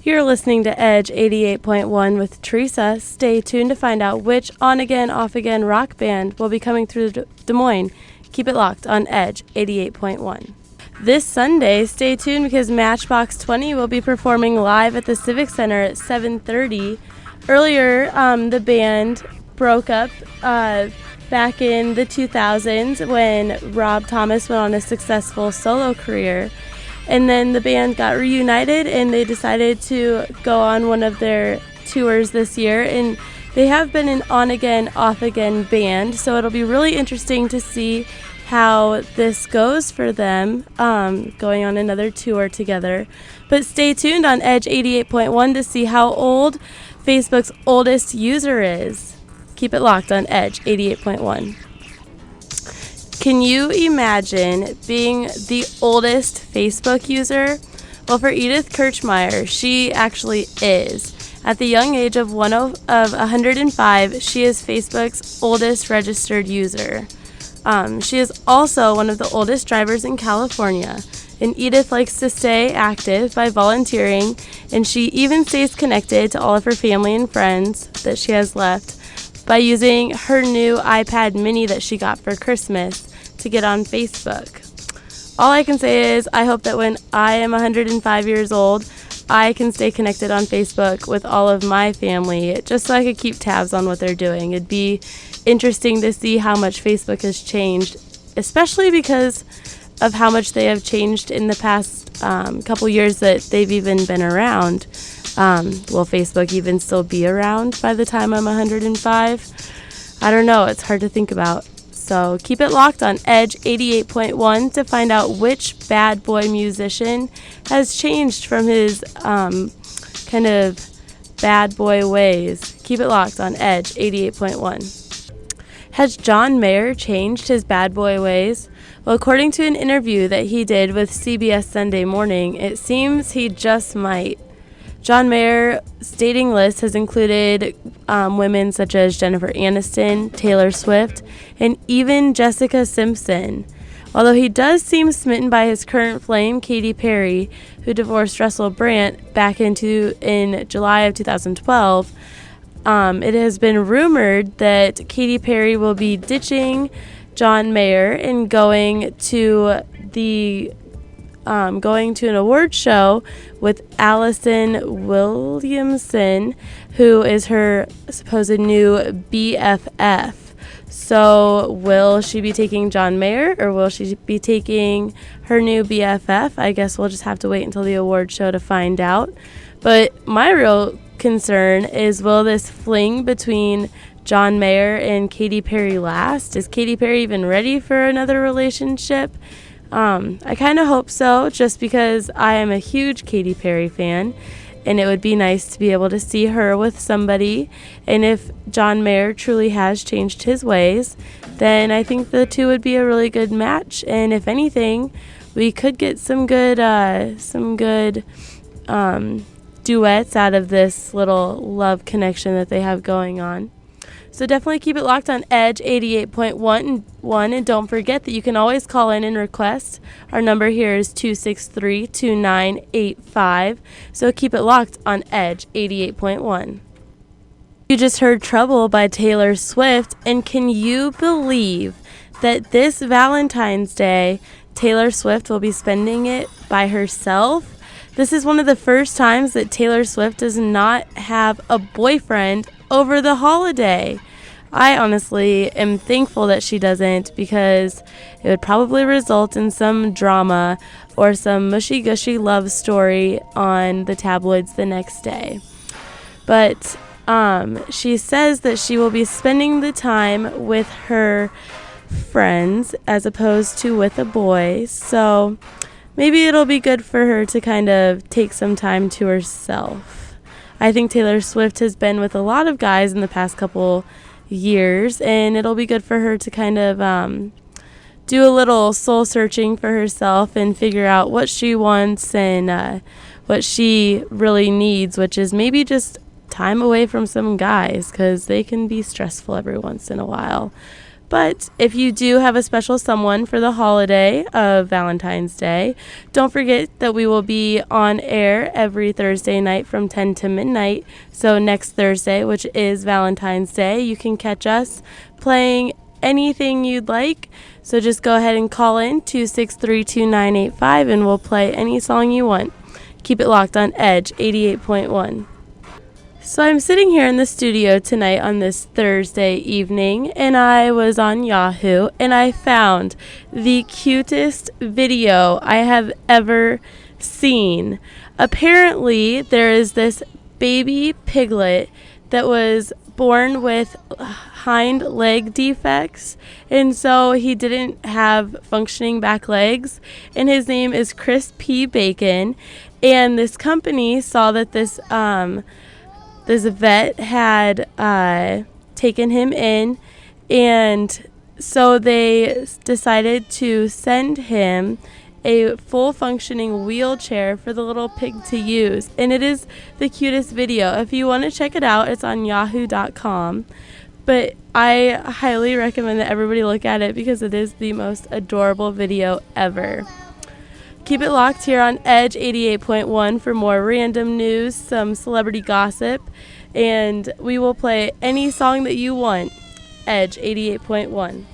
You're listening to Edge 88.1 with Theresa. Stay tuned to find out which on-again, off-again rock band will be coming through Des Moines. Keep it locked on Edge 88.1. This Sunday, stay tuned because Matchbox 20 will be performing live at the Civic Center at 7:30. Earlier, the band broke up back in the 2000s when Rob Thomas went on a successful solo career. And then the band got reunited and they decided to go on one of their tours this year. And they have been an on-again, off-again band. So it'll be really interesting to see how this goes for them going on another tour together. But stay tuned on Edge 88.1 to see how old Facebook's oldest user is. Keep it locked on Edge 88.1. Can you imagine being the oldest Facebook user? Well, for Edith Kirchmeier, she actually is. At the young age of 105, she is Facebook's oldest registered user. She is also one of the oldest drivers in California. And Edith likes to stay active by volunteering, and she even stays connected to all of her family and friends that she has left by using her new iPad mini that she got for Christmas to get on Facebook. All I can say is I hope that when I am 105 years old, I can stay connected on Facebook with all of my family just so I could keep tabs on what they're doing. It'd be interesting to see how much Facebook has changed, especially because of how much they have changed in the past couple years that they've even been around. Will Facebook even still be around by the time I'm 105? I don't know. It's hard to think about. So keep it locked on Edge 88.1 to find out which bad boy musician has changed from his kind of bad boy ways. Keep it locked on Edge 88.1. Has John Mayer changed his bad boy ways? Well, according to an interview that he did with CBS Sunday Morning, it seems he just might. John Mayer's dating list has included women such as Jennifer Aniston, Taylor Swift, and even Jessica Simpson. Although he does seem smitten by his current flame, Katy Perry, who divorced Russell Brand back in July of 2012, it has been rumored that Katy Perry will be ditching John Mayer and going to an award show with Allison Williamson, who is her supposed new BFF. So will she be taking John Mayer or will she be taking her new BFF? I guess we'll just have to wait until the award show to find out. But my real concern is, will this fling between John Mayer and Katy Perry last? Is Katy Perry even ready for another relationship? I kind of hope so, just because I am a huge Katy Perry fan, and it would be nice to be able to see her with somebody. And if John Mayer truly has changed his ways, then I think the two would be a really good match. And if anything, we could get some good duets out of this little love connection that they have going on. So definitely keep it locked on Edge 88.1, and don't forget that you can always call in and request. Our number here is 263-2985. So keep it locked on Edge 88.1. You just heard Trouble by Taylor Swift, and can you believe that this Valentine's Day, Taylor Swift will be spending it by herself? This is one of the first times that Taylor Swift does not have a boyfriend over the holiday. I honestly am thankful that she doesn't, because it would probably result in some drama or some mushy-gushy love story on the tabloids the next day. But she says that she will be spending the time with her friends as opposed to with a boy. So maybe it'll be good for her to kind of take some time to herself. I think Taylor Swift has been with a lot of guys in the past couple years, and it'll be good for her to kind of do a little soul searching for herself and figure out what she wants and what she really needs, which is maybe just time away from some guys, because they can be stressful every once in a while. But if you do have a special someone for the holiday of Valentine's Day, don't forget that we will be on air every Thursday night from 10 to midnight. So next Thursday, which is Valentine's Day, you can catch us playing anything you'd like. So just go ahead and call in 263-2985 and we'll play any song you want. Keep it locked on Edge 88.1. So I'm sitting here in the studio tonight on this Thursday evening, and I was on Yahoo, and I found the cutest video I have ever seen. Apparently, there is this baby piglet that was born with hind leg defects, and so he didn't have functioning back legs, and his name is Chris P. Bacon, and this company saw that this vet had taken him in, and so they decided to send him a full functioning wheelchair for the little pig to use. And it is the cutest video. If you want to check it out, it's on yahoo.com. But I highly recommend that everybody look at it because it is the most adorable video ever. Keep it locked here on Edge 88.1 for more random news, some celebrity gossip, and we will play any song that you want. Edge 88.1.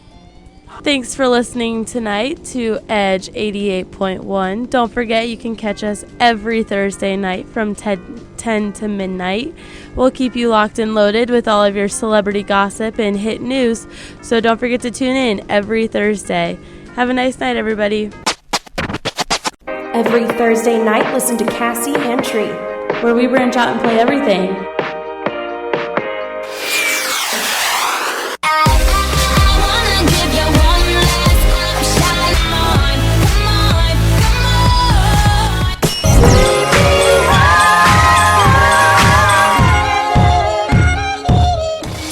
Thanks for listening tonight to Edge 88.1. Don't forget you can catch us every Thursday night from 10 to midnight. We'll keep you locked and loaded with all of your celebrity gossip and hit news, so don't forget to tune in every Thursday. Have a nice night, everybody. Every Thursday night, listen to Kassie and Tree, where we branch out and play everything.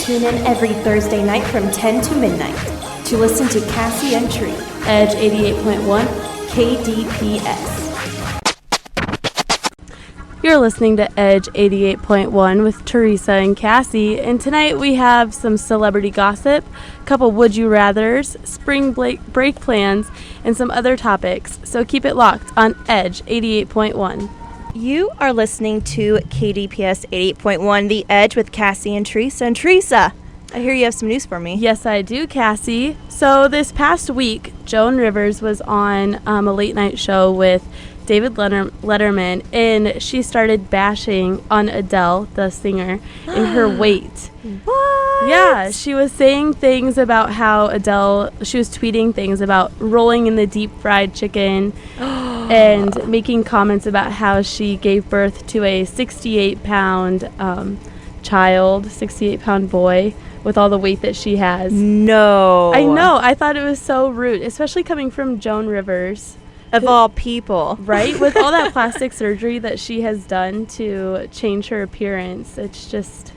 Tune in every Thursday night from 10 to midnight to listen to Kassie and Tree. Edge 88.1. KDPS. You're listening to Edge 88.1 with Theresa and Kassie, and tonight we have some celebrity gossip, a couple would you rathers, spring break plans, and some other topics. So keep it locked on Edge 88.1. You are listening to KDPS 88.1, The Edge with Kassie and Theresa. And Theresa, I hear you have some news for me. Yes, I do, Kassie. So this past week, Joan Rivers was on a late night show with David Letterman, and she started bashing on Adele, the singer, and her weight. What? Yeah, she was saying things about how she was tweeting things about rolling in the deep fried chicken and making comments about how she gave birth to a 68-pound child, 68-pound boy, with all the weight that she has. No. I know. I thought it was so rude, especially coming from Joan Rivers. Of all people. Right? With all that plastic surgery that she has done to change her appearance, it's just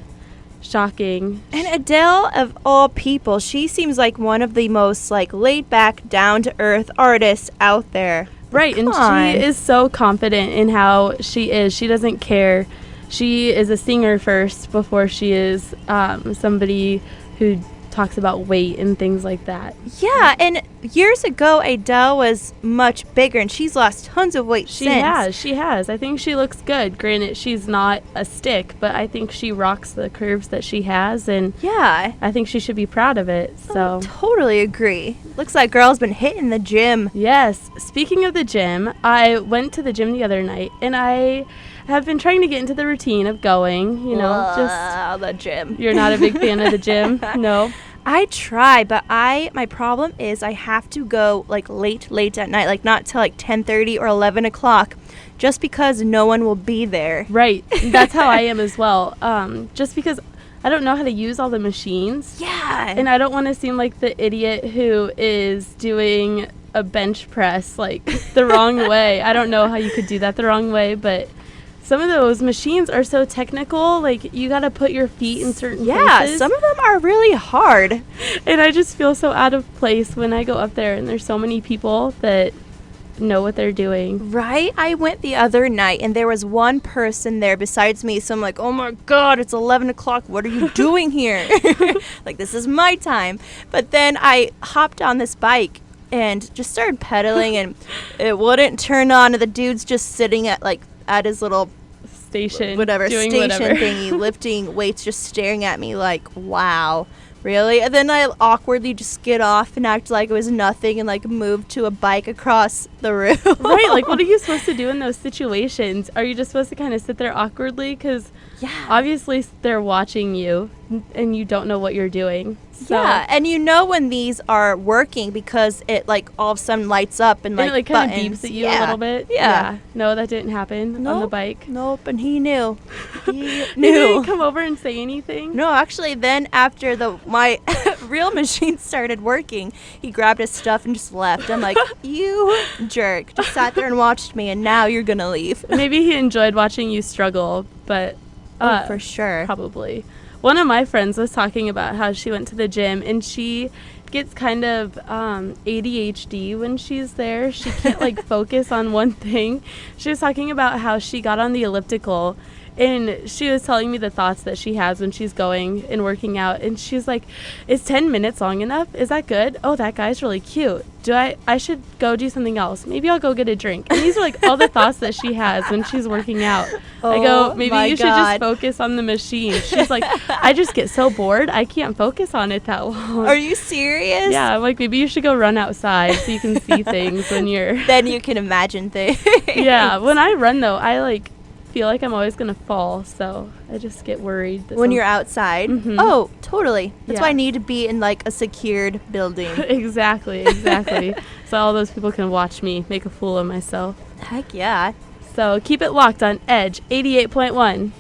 shocking. And Adele, of all people, she seems like one of the most laid-back, down-to-earth artists out there. Right, Come and on. she is so confident in how she is. She doesn't care. She is a singer first before she is somebody who talks about weight and things like that. Yeah, and years ago, Adele was much bigger, and she's lost tons of weight since. She has. I think she looks good. Granted, she's not a stick, but I think she rocks the curves that she has, and yeah, I think she should be proud of it. So totally agree. Looks like girl's been hitting the gym. Yes. Speaking of the gym, I went to the gym the other night, and I have been trying to get into the routine of going, just the gym. You're not a big fan of the gym? No. I try, but my problem is I have to go late at night, not till 10:30 or 11 o'clock, just because no one will be there. Right. That's how I am as well. Just because I don't know how to use all the machines. Yeah. And I don't want to seem like the idiot who is doing a bench press the wrong way. I don't know how you could do that the wrong way, but some of those machines are so technical, you got to put your feet in certain places. Yeah, some of them are really hard. And I just feel so out of place when I go up there and there's so many people that know what they're doing. Right? I went the other night and there was one person there besides me. So I'm like, oh my God, it's 11 o'clock. What are you doing here? Like, this is my time. But then I hopped on this bike and just started pedaling and it wouldn't turn on. And the dude's just sitting at his little Station thingy, lifting weights, just staring at me like, wow. Really? And then I awkwardly just get off and act like it was nothing and like move to a bike across the room. Right, like what are you supposed to do in those situations? Are you just supposed to kind of sit there awkwardly? Because obviously they're watching you and you don't know what you're doing. So. Yeah, and you know when these are working because it like all of a sudden lights up and like it like kind of beeps at you a little bit. Yeah. No, that didn't happen on the bike. Nope, and he knew. He He didn't come over and say anything? No, actually then after my real machine started working, he grabbed his stuff and just left. I'm like, you jerk. Just sat there and watched me and now you're gonna leave. Maybe he enjoyed watching you struggle, but for sure. Probably. One of my friends was talking about how she went to the gym and she gets kind of ADHD when she's there. She can't like focus on one thing. She was talking about how she got on the elliptical and she was telling me the thoughts that she has when she's going and working out. And she's like, is 10 minutes long enough? Is that good? Oh, that guy's really cute. I should go do something else. Maybe I'll go get a drink. And these are like all the thoughts that she has when she's working out. I go, maybe you should just focus on the machine. She's like, I just get so bored. I can't focus on it that long. Are you serious? Yeah, I'm like, maybe you should go run outside so you can see things when you're... Then you can imagine things. Yeah, when I run though, I like feel like I'm always gonna fall, so I just get worried when you're outside. Mm-hmm. Oh, totally. That's why I need to be in like a secured building. Exactly. So all those people can watch me make a fool of myself. Heck yeah. So keep it locked on Edge 88.1.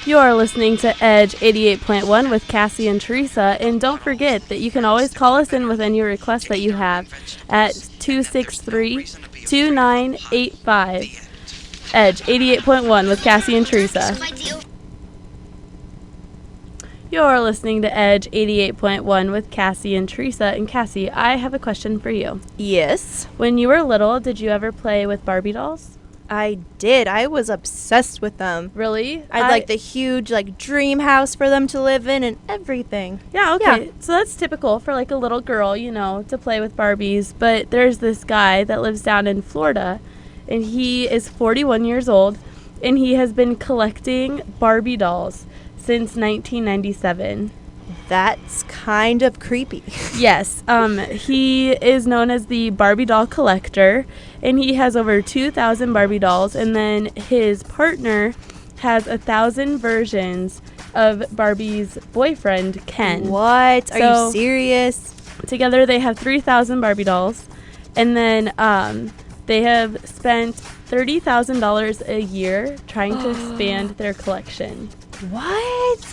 You're listening to Edge 88.1 with Cassie and Theresa, and don't forget that you can always call us in with any requests that you have at 263-2985. Edge 88.1 with Cassie and Theresa. You're listening to Edge 88.1 with Cassie and Theresa. And Cassie, I have a question for you. Yes. When you were little, did you ever play with Barbie dolls? I did. I was obsessed with them. Really? I had like the huge like dream house for them to live in and everything. Yeah, okay. Yeah. So that's typical for like a little girl, you know, to play with Barbies. But there's this guy that lives down in Florida. And he is 41 years old, and he has been collecting Barbie dolls since 1997. That's kind of creepy. Yes. He is known as the Barbie doll collector, and he has over 2,000 Barbie dolls, and then his partner has 1,000 versions of Barbie's boyfriend, Ken. What? Are you serious? Together they have 3,000 Barbie dolls, and then... they have spent $30,000 a year trying to expand their collection. What?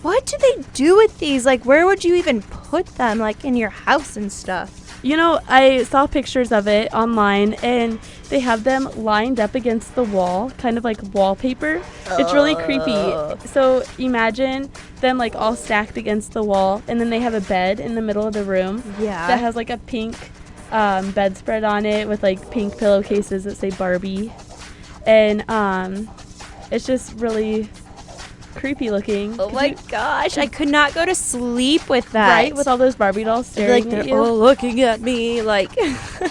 What do they do with these? Like, where would you even put them? Like, in your house and stuff? You know, I saw pictures of it online, and they have them lined up against the wall, kind of like wallpaper. It's really creepy. So imagine them, like, all stacked against the wall, and then they have a bed in the middle of the room that has, like, a pink... bedspread on it with like pink pillowcases that say Barbie, and it's just really creepy looking. Oh my gosh, I could not go to sleep with that. Right, with all those Barbie dolls staring at you. All looking at me like.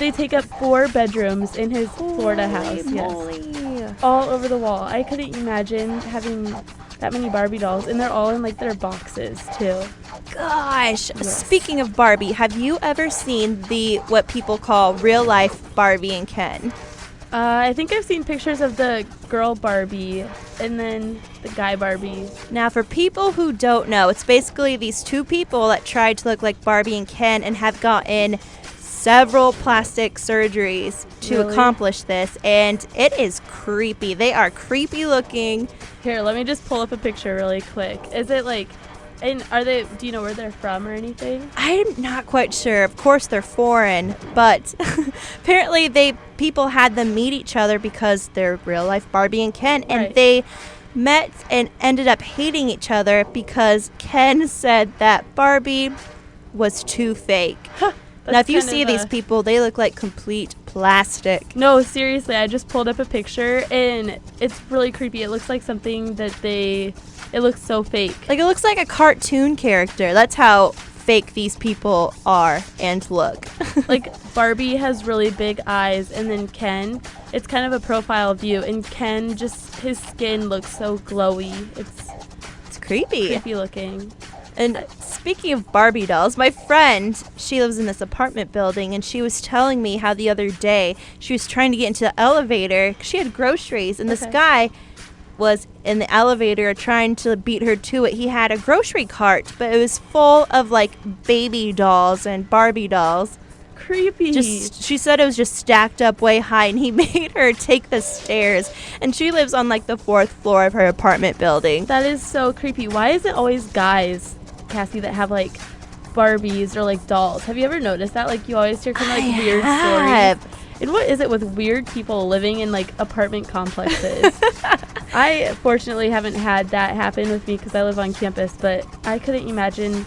They take up 4 bedrooms in his Florida house. Moly. Yes, all over the wall. I couldn't imagine having that many Barbie dolls, and they're all in like their boxes too. Gosh, Speaking of Barbie, have you ever seen what people call real life Barbie and Ken? I think I've seen pictures of the girl Barbie and then the guy Barbie. Now, for people who don't know, it's basically these two people that tried to look like Barbie and Ken and have gotten several plastic surgeries to accomplish this, and it is creepy. They are creepy looking. Here, let me just pull up a picture really quick. Is it like... And do you know where they're from or anything? I'm not quite sure. Of course they're foreign, but apparently people had them meet each other because they're real life Barbie and Ken, and they met and ended up hating each other because Ken said that Barbie was too fake. Now, if you see these people, they look like complete plastic. No, seriously, I just pulled up a picture and it's really creepy. It looks like something that it looks so fake. Like, it looks like a cartoon character. That's how fake these people are and look. Like, Barbie has really big eyes, and then Ken, it's kind of a profile view, and Ken, just his skin looks so glowy. It's creepy looking. And speaking of Barbie dolls, my friend, she lives in this apartment building, and she was telling me how the other day she was trying to get into the elevator 'cause she had groceries, and this guy was in the elevator trying to beat her to it. He had a grocery cart, but it was full of like baby dolls and Barbie dolls. Creepy. She said it was just stacked up way high, and he made her take the stairs, and she lives on like the 4th floor of her apartment building. That is so creepy. Why is it always guys, Cassie, that have like Barbies or like dolls? Have you ever noticed that? Like, you always hear kind of like weird stories. And what is it with weird people living in like apartment complexes? I fortunately haven't had that happen with me because I live on campus, but I couldn't imagine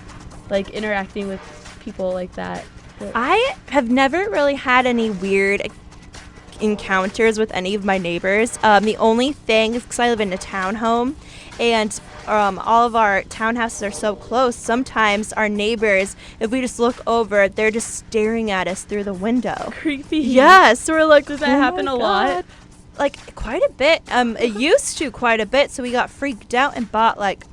like interacting with people like that. But I have never really had any weird encounters with any of my neighbors. The only thing is because I live in a townhome, and all of our townhouses are so close, sometimes our neighbors, if we just look over, they're just staring at us through the window. Creepy. Yes. We're like, does that happen a lot? Like, quite a bit. It used to quite a bit, so we got freaked out and bought like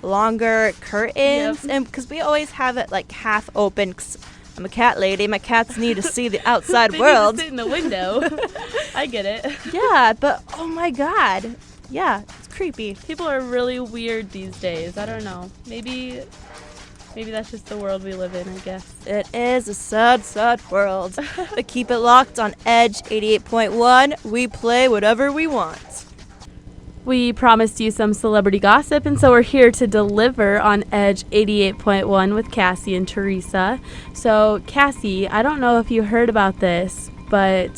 longer curtains. Yep. And because we always have it like half open, 'cause I'm a cat lady, my cats need to see the outside They world. need to sit in the window. I get it. Yeah, but oh my god, yeah, it's creepy. People are really weird these days. I don't know. Maybe that's just the world we live in, I guess. It is a sad, sad world. But keep it locked on Edge 88.1. We play whatever we want. We promised you some celebrity gossip, and so we're here to deliver on Edge 88.1 with Cassie and Theresa. So, Cassie, I don't know if you heard about this, but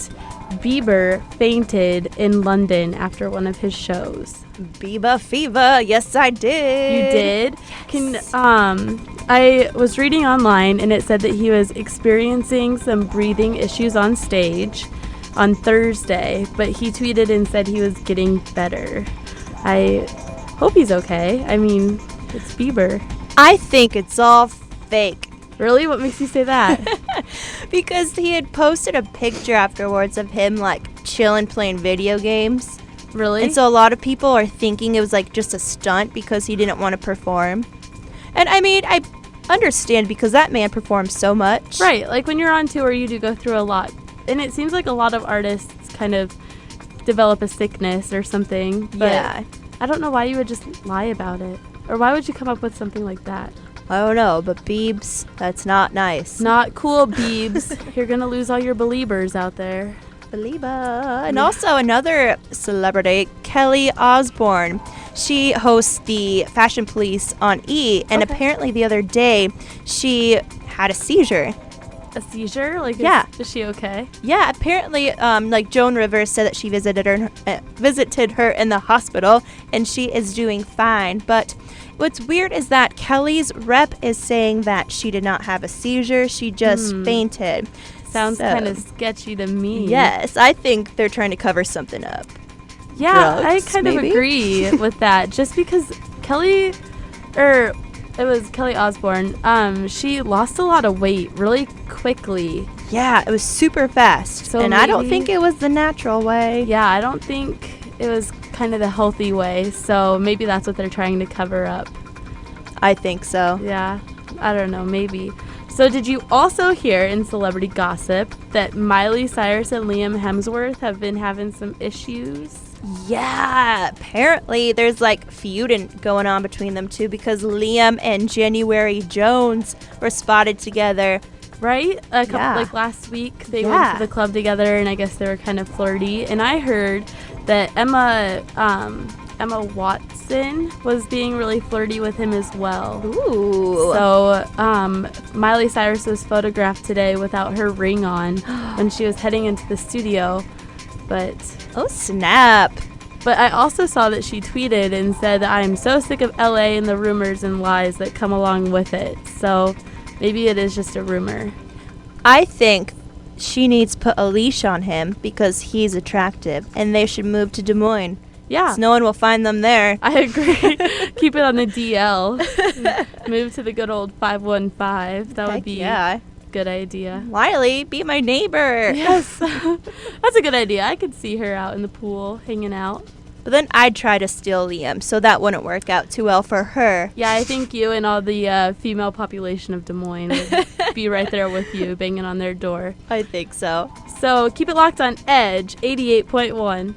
Bieber fainted in London after one of his shows. Bieber fever, yes I did. You did? Yes. I was reading online, and it said that he was experiencing some breathing issues on stage on Thursday, but he tweeted and said he was getting better. I hope he's okay. I mean, it's Bieber. I think it's all fake. Really? What makes you say that? Because he had posted a picture afterwards of him like chilling playing video games. Really? And so a lot of people are thinking it was like just a stunt because he didn't want to perform. And I mean, I understand because that man performs so much. Right. Like when you're on tour, you do go through a lot. And it seems like a lot of artists kind of develop a sickness or something. But Yeah. I don't know why you would just lie about it. Or why would you come up with something like that? I don't know, but Biebs, that's not nice. Not cool, Biebs. You're going to lose all your believers out there. Believer. And also another celebrity, Kelly Osbourne. She hosts the Fashion Police on E! And apparently the other day, she had a seizure. A seizure? Like, Yeah. Is she okay? Yeah, apparently, like Joan Rivers said that she visited her in the hospital, and she is doing fine. But what's weird is that Kelly's rep is saying that she did not have a seizure; she just fainted. Sounds kind of sketchy to me. Yes, I think they're trying to cover something up. Yeah, Drugs, I kind maybe? of agree with that. Just because it was Kelly Osbourne. She lost a lot of weight really quickly. Yeah, it was super fast, So and I don't maybe- think it was the natural way. Yeah, I don't think it was kind of the healthy way. So maybe that's what they're trying to cover up. I think so. Yeah, I don't know, maybe. So did you also hear in celebrity gossip that Miley Cyrus and Liam Hemsworth have been having some issues? Yeah, apparently there's like feuding going on between them two because Liam and January Jones were spotted together. Right? Yeah. Like last week, they went to the club together, and I guess they were kind of flirty. And I heard that Emma Watson was being really flirty with him as well. Ooh. So Miley Cyrus was photographed today without her ring on when she was heading into the studio. But Oh, snap. I also saw that she tweeted and said, "I'm so sick of LA and the rumors and lies that come along with it." So maybe it is just a rumor. I think she needs to put a leash on him because he's attractive, and they should move to Des Moines. Yeah. So no one will find them there. I agree. Keep it on the DL. Move to the good old 515. That would be a good idea. Wiley, be my neighbor. Yes. That's a good idea. I could see her out in the pool hanging out. But then I'd try to steal Liam, so that wouldn't work out too well for her. Yeah, I think you and all the female population of Des Moines would be right there with you, banging on their door. I think so. So keep it locked on Edge 88.1.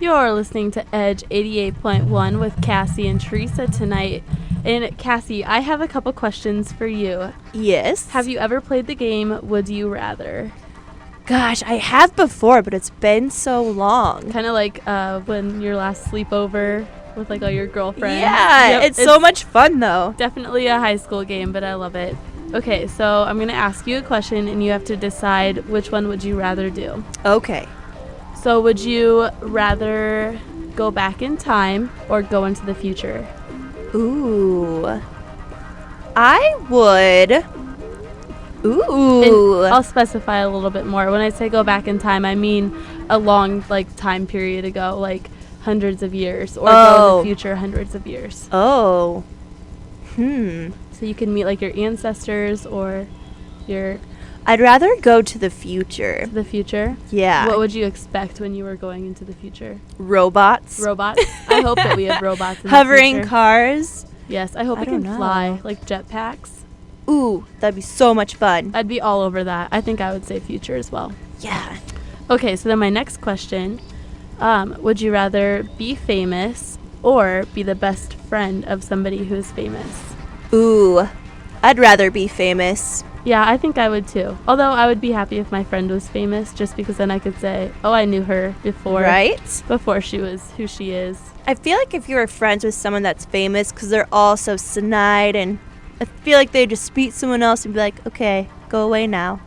You're listening to Edge 88.1 with Cassie and Theresa tonight. And Cassie, I have a couple questions for you. Yes. Have you ever played the game Would You Rather? Gosh, I have before, but it's been so long. Kind of like when your last sleepover with like all your girlfriends. Yeah, Yep, it's so much fun though. Definitely a high school game, but I love it. Okay, so I'm going to ask you a question and you have to decide which one would you rather do. Okay. So would you rather go back in time or go into the future? Ooh. I would. Ooh. And I'll specify a little bit more. When I say go back in time, I mean a long time period ago, like hundreds of years, or go in the future hundreds of years. Oh. So you can meet like your ancestors or your... I'd rather go to the future. The future? Yeah. What would you expect when you were going into the future? Robots. Robots? I hope that we have robots in the Hovering future. cars. Yes, I hope we can fly, like jetpacks. Ooh, that'd be so much fun. I'd be all over that. I think I would say future as well. Yeah. Okay, so then my next question, would you rather be famous or be the best friend of somebody who is famous? Ooh, I'd rather be famous. Yeah, I think I would too. Although I would be happy if my friend was famous, just because then I could say, oh, I knew her before. Right? Before she was who she is. I feel like if you were friends with someone that's famous, because they're all so snide, and I feel like they just beat someone else and be like, okay, go away now.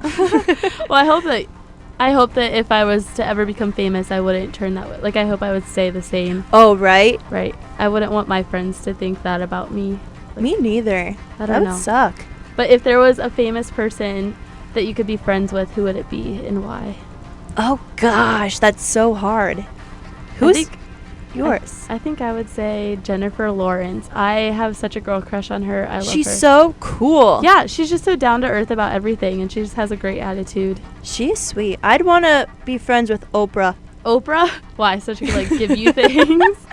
Well, I hope that if I was to ever become famous, I wouldn't turn that way. Like, I hope I would stay the same. Oh, right? Right. I wouldn't want my friends to think that about me. Like, me neither. I don't that know. would suck. But if there was a famous person that you could be friends with, who would it be and why? Oh, gosh, that's so hard. Who's yours? I think I would say Jennifer Lawrence. I have such a girl crush on her. I love her. She's so cool. Yeah, she's just so down to earth about everything, and she just has a great attitude. She's sweet. I'd want to be friends with Oprah. Oprah? Why? So she could, give you things?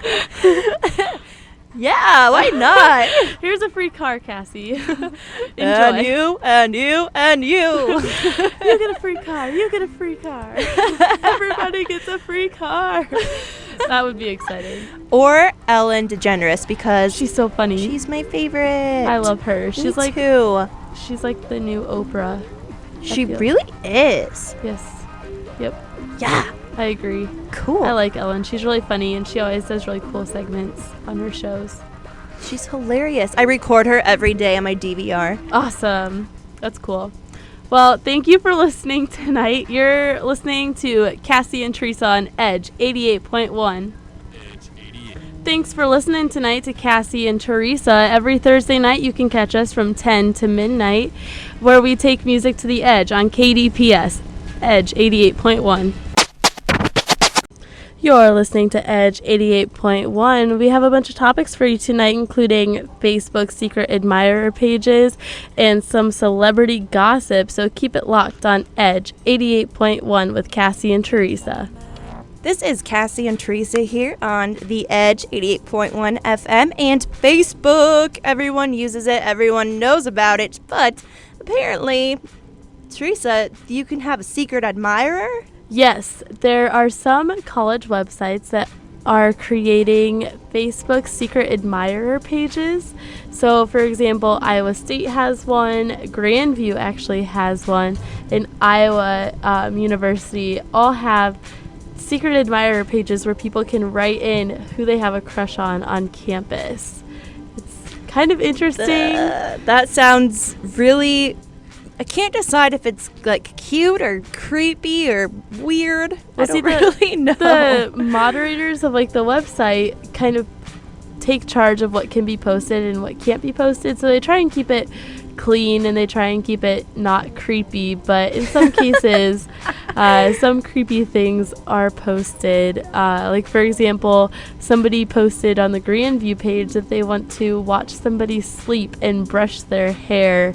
Yeah, why not? Here's a free car, Cassie. Enjoy. And you, and you, and you. You get a free car. You get a free car. Everybody gets a free car. That would be exciting. Or Ellen DeGeneres, because she's so funny. She's my favorite. I love her. She's Me too. She's like the new Oprah. She really is. Yes. Yep. Yeah. I agree. Cool. I like Ellen. She's really funny, and she always does really cool segments on her shows. She's hilarious. I record her every day on my DVR. Awesome. That's cool. Well, thank you for listening tonight. You're listening to Cassie and Theresa on Edge 88.1. Thanks for listening tonight to Cassie and Theresa. Every Thursday night you can catch us from 10 to midnight, where we take music to the edge on KDPS, Edge 88.1. You're listening to Edge 88.1. We have a bunch of topics for you tonight, including Facebook secret admirer pages and some celebrity gossip, so keep it locked on Edge 88.1 with Cassie and Theresa. This is Cassie and Theresa here on the Edge 88.1 FM and Facebook. Everyone uses it. Everyone knows about it. But apparently, Theresa, you can have a secret admirer? Yes, there are some college websites that are creating Facebook secret admirer pages. So, for example, Iowa State has one, Grandview actually has one, and Iowa University all have secret admirer pages where people can write in who they have a crush on campus. It's kind of interesting. That sounds really... I can't decide if it's cute or creepy or weird. I don't really know. The moderators of the website kind of take charge of what can be posted and what can't be posted, so they try and keep it clean and they try and keep it not creepy, but in some cases some creepy things are posted. Like for example, somebody posted on the Grandview page that they want to watch somebody sleep and brush their hair.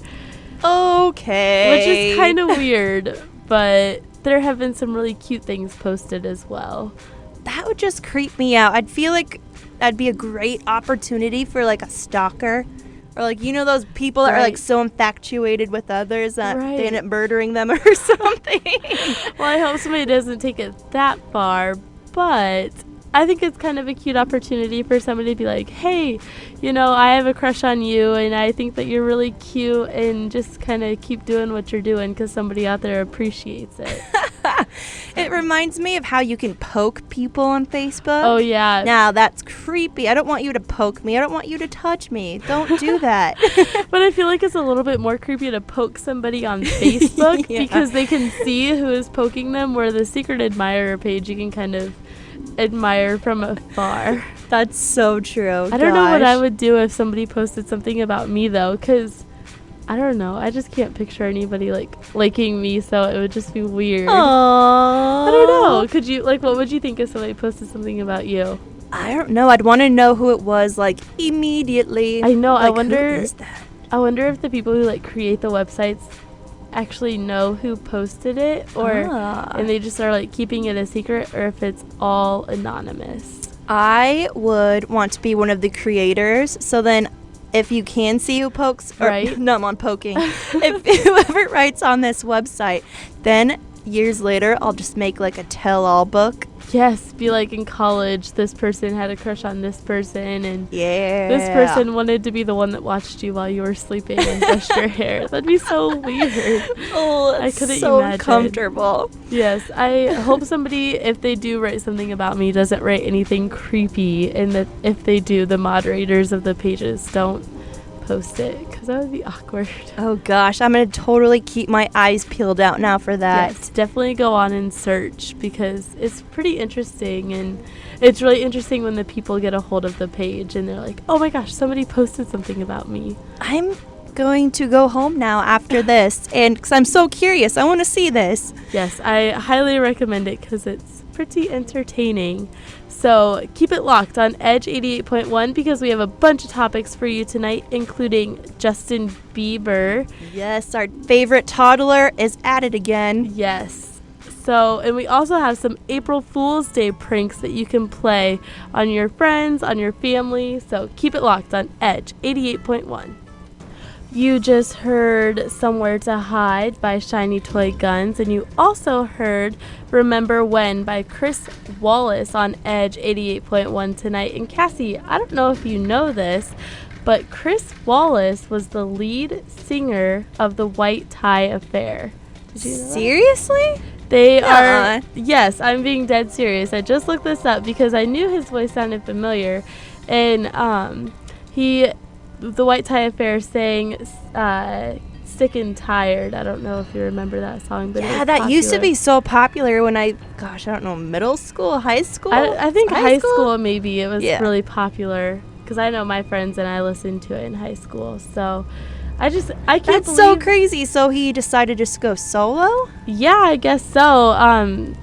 Okay. Which is kind of weird, but there have been some really cute things posted as well. That would just creep me out. I'd feel like that'd be a great opportunity for like a stalker. Or like, you know, those people that are like so infatuated with others that they end up murdering them or something. Well, I hope somebody doesn't take it that far, but I think it's kind of a cute opportunity for somebody to be like, hey, you know, I have a crush on you and I think that you're really cute, and just kind of keep doing what you're doing because somebody out there appreciates it. It reminds me of how you can poke people on Facebook. Oh, yeah. Now, that's creepy. I don't want you to poke me. I don't want you to touch me. Don't do that. But I feel like it's a little bit more creepy to poke somebody on Facebook because they can see who is poking them, where the secret admirer page you can kind of admire from afar. That's so true. I don't know what I would do if somebody posted something about me, though, because I don't know. I just can't picture anybody like liking me, so it would just be weird. Aww. I don't know. Could you what would you think if somebody posted something about you? I don't know. I'd want to know who it was like immediately. I know. Like, I wonder. Who is that? I wonder if the people who like create the websites actually know who posted it, or and they just are like keeping it a secret, or if it's all anonymous. I would want to be one of the creators, so then if you can see who pokes, no, I'm on poking. If whoever writes on this website, then years later I'll just make like a tell-all book. Yes, be like in college, this person had a crush on this person, and this this person wanted to be the one that watched you while you were sleeping and brushed your hair. That'd be so weird. Oh, I couldn't so imagine. Comfortable. Yes, I hope somebody, if they do write something about me, doesn't write anything creepy, and that if they do, the moderators of the pages don't post it, because that would be awkward. Oh gosh, I'm gonna totally keep my eyes peeled out now for that. Yes, definitely go on and search, because it's pretty interesting, and it's really interesting when the people get a hold of the page and they're like, oh my gosh, somebody posted something about me. I'm going to go home now after this, and because I'm so curious, I want to see this. Yes, I highly recommend it because it's pretty entertaining. So keep it locked on Edge 88.1 because we have a bunch of topics for you tonight, including Justin Bieber. Yes, our favorite toddler is at it again. Yes. So, and we also have some April Fool's Day pranks that you can play on your friends, on your family. So keep it locked on Edge 88.1. You just heard Somewhere to Hide by Shiny Toy Guns, and you also heard Remember When by Chris Wallace on Edge 88.1 tonight. And Cassie, I don't know if you know this, but Chris Wallace was the lead singer of the White Tie Affair. Did you know that? Seriously? They are, yes, I'm being dead serious. I just looked this up because I knew his voice sounded familiar, and the White Tie Affair sang Sick and Tired. I don't know if you remember that song, but yeah, that used to be so popular when I don't know, middle school, high school? I think high school maybe it was really popular, because I know my friends and I listened to it in high school. So I can't That's believe so crazy. So he decided just to go solo? Yeah, I guess so.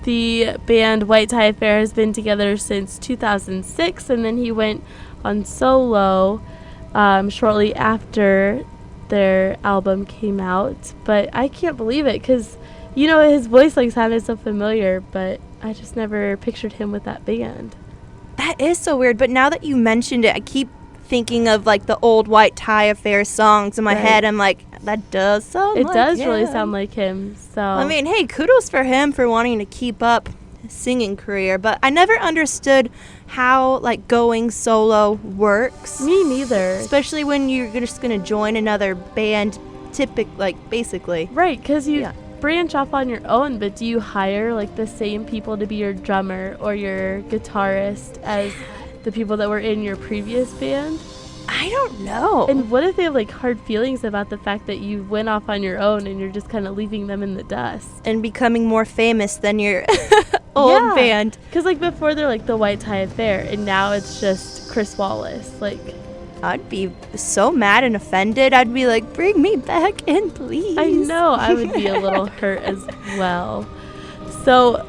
The band White Tie Affair has been together since 2006, and then he went on solo shortly after their album came out. But I can't believe it, because you know his voice like sounded so familiar, but I just never pictured him with that band. That is so weird. But now that you mentioned it, I keep thinking of like the old White Tie Affair songs in my head. I'm like, that does sound it like does him. really sound like him. So I mean, hey, kudos for him for wanting to keep up his singing career, but I never understood how like going solo works. Me neither. Especially when you're just gonna join another band, basically. Right, because you branch off on your own, but do you hire like the same people to be your drummer or your guitarist as the people that were in your previous band? I don't know. And what if they have like hard feelings about the fact that you went off on your own and you're just kind of leaving them in the dust and becoming more famous than your old band? Because like before they're like the White Tie Affair, and now it's just Chris Wallace. Like, I'd be so mad and offended. I'd be like, bring me back in, please. I know. I would be a little hurt as well. So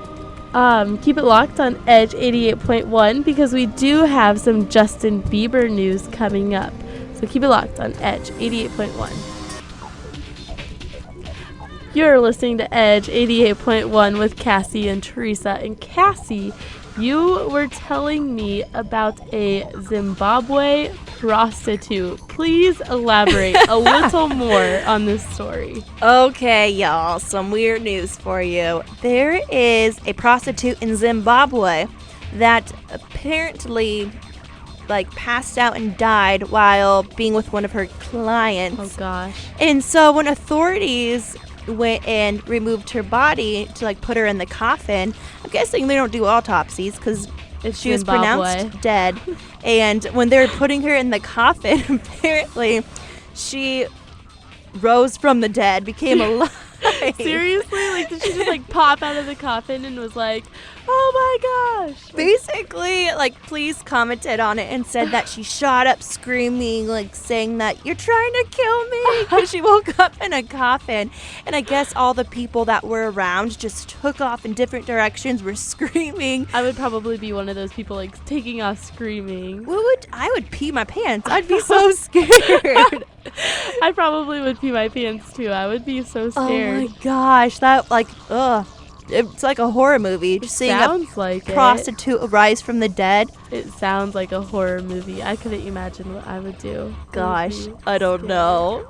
keep it locked on Edge 88.1 because we do have some Justin Bieber news coming up. So keep it locked on Edge 88.1. You're listening to Edge 88.1 with Cassie and Theresa. And Cassie, you were telling me about a Zimbabwe prostitute. Please elaborate a little more on this story. Okay, y'all, some weird news for you. There is a prostitute in Zimbabwe that apparently passed out and died while being with one of her clients. Oh gosh. And so when authorities went and removed her body to put her in the coffin, I'm guessing they don't do autopsies because she was pronounced dead. And when they were putting her in the coffin, apparently she rose from the dead, became alive. Seriously? Did she just pop out of the coffin and was like, oh my gosh? Basically, police commented on it and said that she shot up screaming, saying that you're trying to kill me because she woke up in a coffin. And I guess all the people that were around just took off in different directions, were screaming. I would probably be one of those people taking off screaming. I would pee my pants. I'd be so scared. I probably would pee my pants too. I would be so scared. Oh my gosh, that ugh. It's like a horror movie. Just seeing a prostitute arise from the dead. It sounds like a horror movie. I couldn't imagine what I would do. Gosh, I don't know.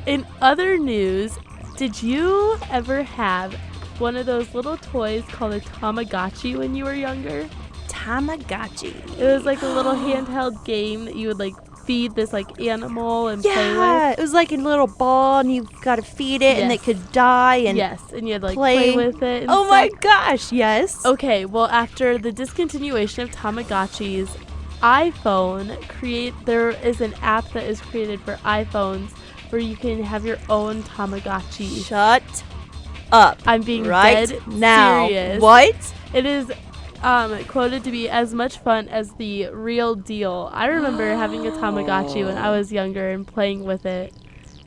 In other news, did you ever have one of those little toys called a Tamagotchi when you were younger? Tamagotchi. It was a little handheld game that you would feed this animal and play with. Yeah, it was a little ball and you got to feed it and it could die and yes, and you had play with it. And oh my gosh, yes. Okay, well after the discontinuation of Tamagotchis, there is an app that is created for iPhones where you can have your own Tamagotchi. Shut up. I'm being right dead now. Serious. What? It is quoted to be as much fun as the real deal. I remember having a Tamagotchi when I was younger and playing with it.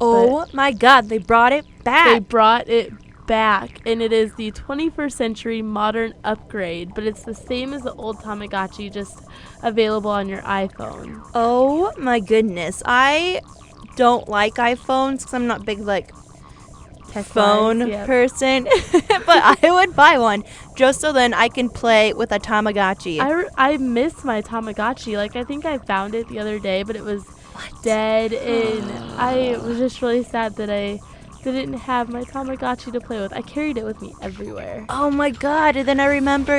Oh my god, they brought it back. They brought it back, and it is the 21st century modern upgrade, but it's the same as the old Tamagotchi, just available on your iPhone. Oh my goodness. I don't like iPhones because I'm not big phone person, but I would buy one just so then I can play with a Tamagotchi. I miss my Tamagotchi. I think I found it the other day, but it was dead, and I was just really sad that I didn't have my Tamagotchi to play with. I carried it with me everywhere. Oh my god. And then I remember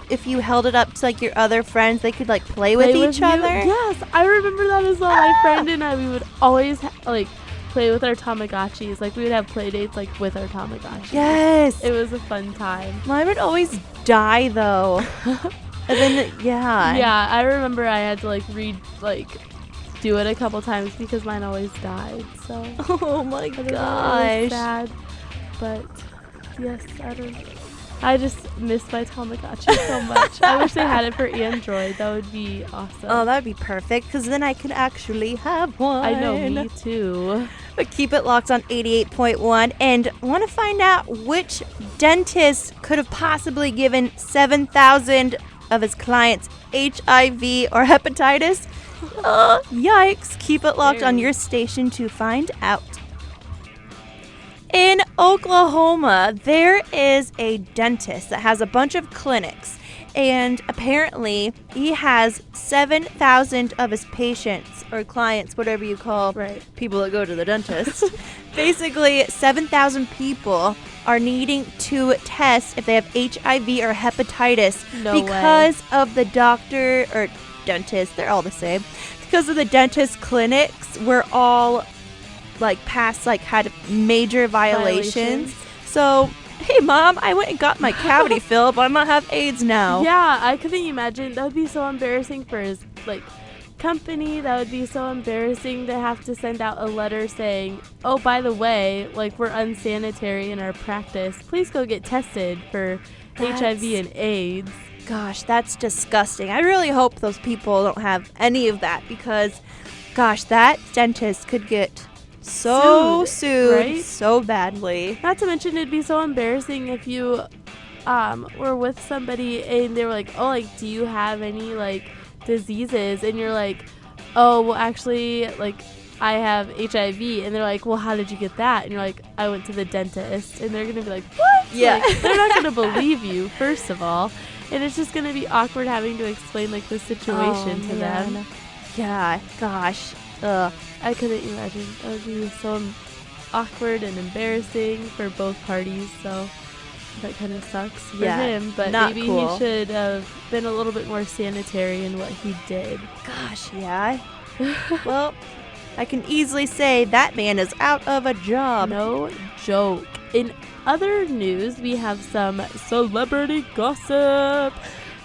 if you held it up to your other friends, they could play with each other. Yes, I remember that as well. My friend and I, we would always play with our Tamagotchis. We would have play dates with our Tamagotchis. Yes. It was a fun time. Mine would always die though. And then yeah, I remember I had to do it a couple times because mine always died. So oh my gosh, really sad. But yes, I just miss my Tamagotchi so much. I wish they had it for Android. That would be awesome. Oh, that would be perfect because then I could actually have one. I know, me too. But keep it locked on 88.1 and want to find out which dentist could have possibly given 7,000 of his clients HIV or hepatitis? Yikes. Keep it locked on your station to find out. In Oklahoma, there is a dentist that has a bunch of clinics, and apparently he has 7,000 of his patients or clients, whatever you call people that go to the dentist. Basically, 7,000 people are needing to test if they have HIV or hepatitis because of the doctor or dentist, they're all the same, because of the dentist clinics were all past had major violations. So hey mom, I went and got my cavity filled, but I might have AIDS now. Yeah, I couldn't imagine. That would be so embarrassing for his company. That would be so embarrassing to have to send out a letter saying, oh, by the way, we're unsanitary in our practice, please go get tested for HIV and AIDS. Gosh, that's disgusting. I really hope those people don't have any of that because, gosh, that dentist could get sued right? so badly. Not to mention, it'd be so embarrassing if you were with somebody and they were like, oh, like, do you have any, like, diseases? And you're like, oh, well, actually, like, I have HIV. And they're like, well, how did you get that? And you're like, I went to the dentist. And they're going to be like, what? Yeah. Like, they're not going to believe you, first of all. And it's just going to be awkward having to explain, like, the situation to them. Yeah, gosh. Ugh. I couldn't imagine. That would be so awkward and embarrassing for both parties. So that kind of sucks for him. But maybe he should have been a little bit more sanitary in what he did. Gosh, yeah. Well, I can easily say that man is out of a job. No joke. In other news, we have some celebrity gossip.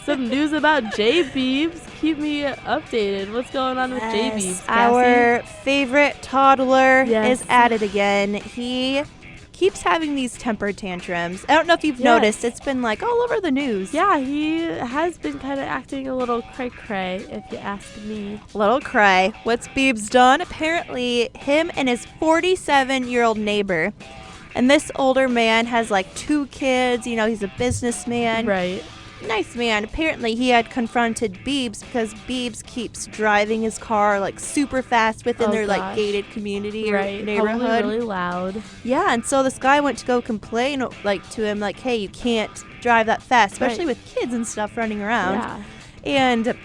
Some news about J-Beebs. Keep me updated. What's going on with J-Beebs, Cassie? Our favorite toddler is at it again. He keeps having these temper tantrums. I don't know if you've noticed. It's been like all over the news. Yeah, he has been kind of acting a little cray-cray, if you ask me. Little cray. What's Beebs done? Apparently, him and his 47-year-old neighbor. And this older man has like 2 kids. You know, he's a businessman. Right. Nice man. Apparently, he had confronted Beebs because Beebs keeps driving his car like super fast within their like gated community or neighborhood. Probably really loud. Yeah, and so this guy went to go complain like to him like, hey, you can't drive that fast, especially with kids and stuff running around. Yeah. And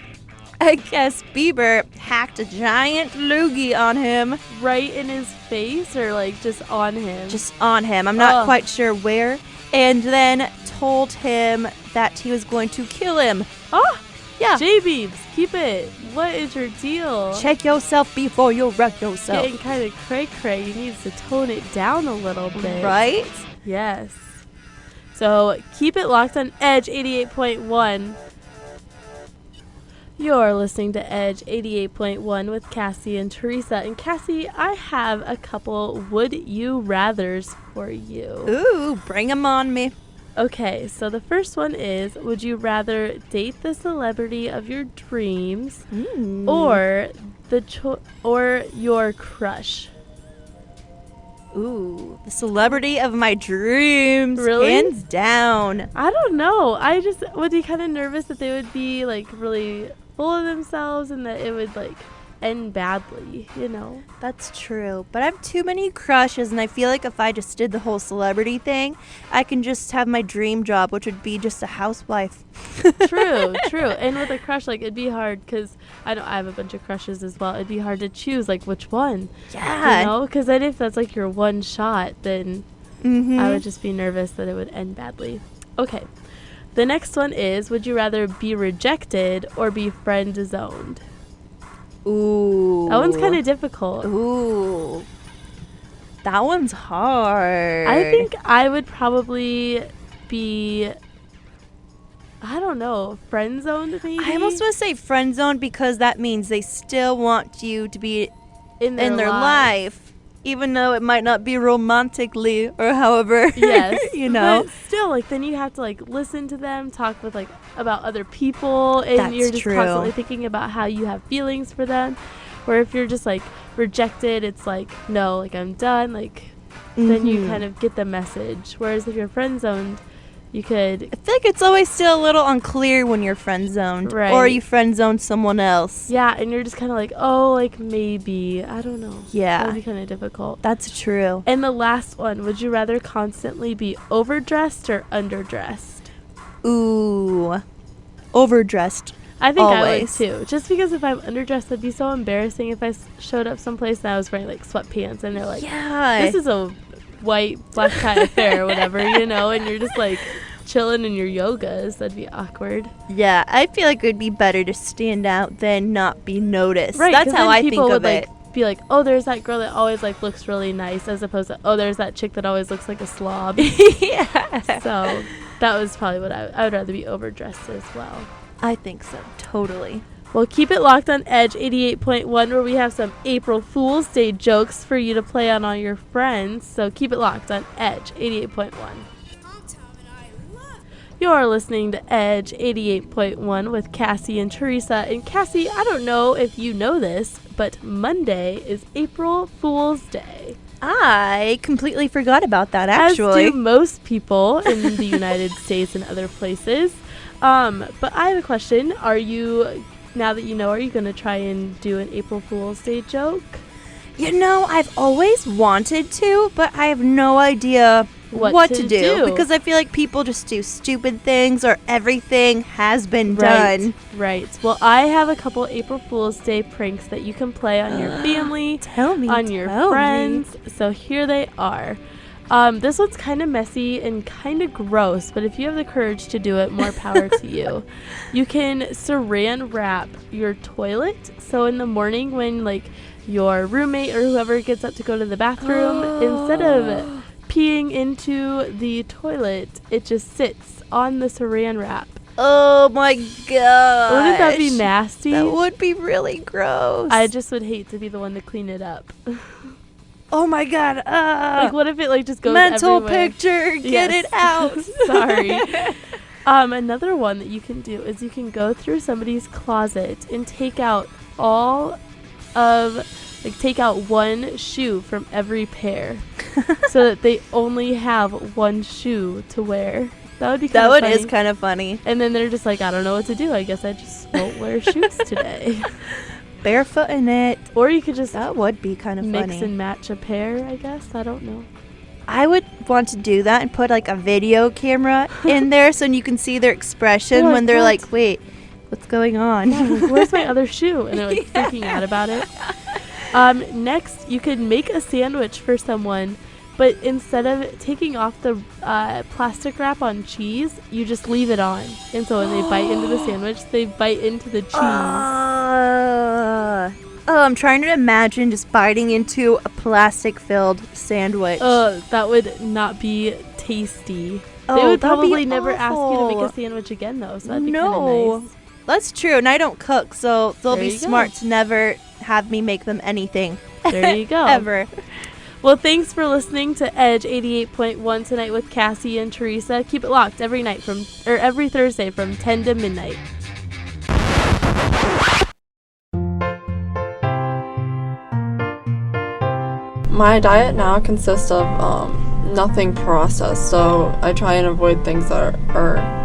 I guess Bieber hacked a giant loogie on him. Right in his face or like just on him? Just on him. I'm not quite sure where. And then told him that he was going to kill him. Oh, yeah. J-Beebs, keep it. What is your deal? Check yourself before you wreck yourself. Getting kind of cray-cray. You need to tone it down a little bit. Right? Yes. So keep it locked on Edge 88.1. You're listening to Edge 88.1 with Cassie and Theresa. And Cassie, I have a couple would you rathers for you. Ooh, bring them on me. Okay, so the first one is, would you rather date the celebrity of your dreams or or your crush? Ooh, the celebrity of my dreams. Really? Hands down. I don't know. I just would be kind of nervous that they would be like really full of themselves and that it would like end badly, you know. That's true. But I have too many crushes, and I feel like if I just did the whole celebrity thing, I can just have my dream job, which would be just a housewife. True. And with a crush, like, it'd be hard because I have a bunch of crushes as well. It'd be hard to choose, like, which one. Yeah. You know? Because then if that's, like, your one shot, then I would just be nervous that it would end badly. Okay. The next one is, would you rather be rejected or be friend-zoned? Ooh. That one's kind of difficult. Ooh. That one's hard. I think I would probably be, I don't know, friend-zoned maybe? I almost want to say friend-zoned because that means they still want you to be in their life. Even though it might not be romantically or however, yes, you know. But still, like, then you have to, like, listen to them, talk with, like, about other people, and you're just constantly thinking about how you have feelings for them. Where if you're just, like, rejected, it's like, no, like, I'm done, like, then you kind of get the message. Whereas if you're friend-zoned, you could... I feel like it's always still a little unclear when you're friend-zoned. Right. Or you friend-zoned someone else. Yeah, and you're just kind of like, oh, like, maybe. I don't know. Yeah. That would be kind of difficult. That's true. And the last one, would you rather constantly be overdressed or underdressed? Ooh. Overdressed. I think always. I would, too. Just because if I'm underdressed, it'd be so embarrassing if I showed up someplace and I was wearing, like, sweatpants. And they're like, this is a white black tie affair or whatever, you know, and you're just like chilling in your yogas. That'd be awkward. Yeah, I feel like it would be better to stand out than not be noticed. Right, that's how I think of it. Like, be like, oh, there's that girl that always like looks really nice, as opposed to, oh, there's that chick that always looks like a slob. Yeah. So that was probably what I would rather be overdressed as well. I think so, totally. Well, keep it locked on Edge 88.1, where we have some April Fool's Day jokes for you to play on all your friends. So keep it locked on Edge 88.1. You're listening to Edge 88.1 with Cassie and Theresa. And Cassie, I don't know if you know this, but Monday is April Fool's Day. I completely forgot about that, actually. As do most people in the United States and other places. But I have a question. Are you going to try and do an April Fool's Day joke? You know, I've always wanted to, but I have no idea what to do. Because I feel like people just do stupid things or everything has been done. Right. Well, I have a couple April Fool's Day pranks that you can play on your family, on your friends. So here they are. This one's kind of messy and kind of gross, but if you have the courage to do it, more power to you. You can saran wrap your toilet. So in the morning when your roommate or whoever gets up to go to the bathroom, instead of peeing into the toilet, it just sits on the saran wrap. Oh my god! Wouldn't that be nasty? That would be really gross. I just would hate to be the one to clean it up. Oh my god. What if it just goes mental everywhere? Picture, get it out. Sorry. Another one that you can do is you can go through somebody's closet and take out take out one shoe from every pair so that they only have one shoe to wear. That would be kind of funny. That is kind of funny. And then they're just like, I don't know what to do. I guess I just won't wear shoes today. Barefoot in it. Or you could just that would be kind of mix funny. and match a pair, I guess. I don't know. I would want to do that and put a video camera in there so you can see their expression when they're like, wait, what's going on? Yeah, where's my other shoe? And they're freaking out about it. Next, you could make a sandwich for someone, but instead of taking off the plastic wrap on cheese, you just leave it on. And so when they bite into the sandwich, they bite into the cheese. I'm trying to imagine just biting into a plastic-filled sandwich. That would not be tasty. They would probably never ask you to make a sandwich again, though, so that'd be kind of nice. That's true, and I don't cook, so they'll be smart to never have me make them anything. There you go. Ever. Well, thanks for listening to Edge 88.1 tonight with Cassie and Theresa. Keep it locked every Thursday from 10 to midnight. My diet now consists of nothing processed, so I try and avoid things that are